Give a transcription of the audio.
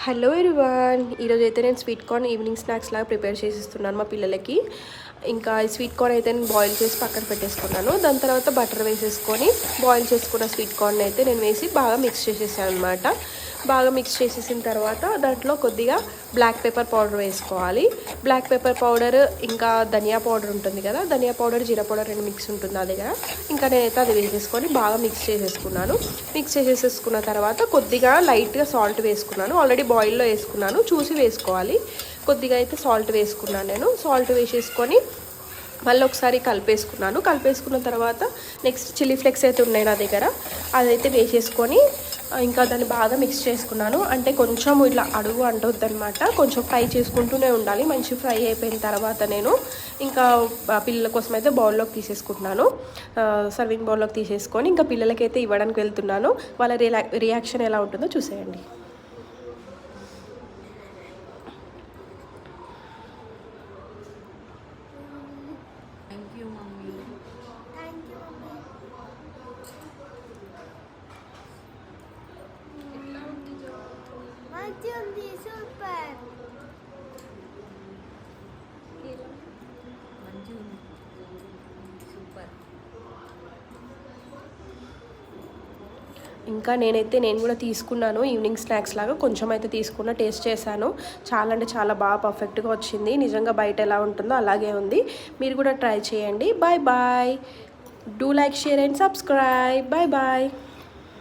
Hello everyone, ఈరోజు అయితే నేను స్వీట్ కార్న్ ఈవినింగ్ స్నాక్స్ లాగా ప్రిపేర్ చేసిస్తున్నాను మా పిల్లలకి. ఇంకా ఈ స్వీట్ కార్న్ అయితే నేను బాయిల్ చేసి పక్కన పెట్టేసుకున్నాను. దాని తర్వాత బటర్ వేసేసుకొని బాయిల్ చేసుకున్న స్వీట్ కార్న్ అయితే నేను వేసి బాగా మిక్స్ చేసేసాను అనమాట. బాగా మిక్స్ చేసేసిన తర్వాత దాంట్లో కొద్దిగా బ్లాక్ పెప్పర్ పౌడర్ వేసుకోవాలి. బ్లాక్ పెప్పర్ పౌడర్ ఇంకా ధనియా పౌడర్ ఉంటుంది కదా, ధనియా పౌడర్ జీరా పౌడర్ రెండు మిక్స్ ఉంటుంది అది కదా. ఇంకా నేనైతే అది వేసేసుకొని బాగా మిక్స్ చేసేసుకున్నాను. మిక్స్ చేసేసుకున్న తర్వాత కొద్దిగా లైట్గా సాల్ట్ వేసుకున్నాను. ఆల్రెడీ బాయిల్లో వేసుకున్నాను, చూసి వేసుకోవాలి. కొద్దిగా అయితే సాల్ట్ వేసుకున్నాను. నేను సాల్ట్ వేసేసుకొని మళ్ళీ ఒకసారి కలిపేసుకున్నాను. కలిపేసుకున్న తర్వాత నెక్స్ట్ చిల్లీ ఫ్లేక్స్ అయితే ఉన్నాయి నా దగ్గర, అదైతే వేసేసుకొని ఇంకా దాన్ని బాగా మిక్స్ చేసుకున్నాను. అంటే కొంచెం ఇట్లా అడుగు అంటొద్దనమాట, కొంచెం ఫ్రై చేసుకుంటూనే ఉండాలి. మంచి ఫ్రై అయిపోయిన తర్వాత నేను ఇంకా పిల్లల కోసం అయితే బౌల్లోకి తీసేసుకుంటున్నాను. సర్వింగ్ బౌల్లోకి తీసేసుకొని ఇంకా పిల్లలకైతే ఇవ్వడానికి వెళ్తున్నాను. వాళ్ళ రియాక్షన్ ఎలా ఉంటుందో చూసేయండి. ఇంకా నేను కూడా తీసుకున్నాను ఈవినింగ్ స్నాక్స్ లాగా, కొంచెం అయితే తీసుకున్న, టేస్ట్ చేశాను. చాలా అంటే చాలా బాగా పర్ఫెక్ట్గా వచ్చింది. నిజంగా బయట ఎలా ఉంటుందో అలాగే ఉంది. మీరు కూడా ట్రై చేయండి. Bye bye. Do like, share and subscribe. Bye bye.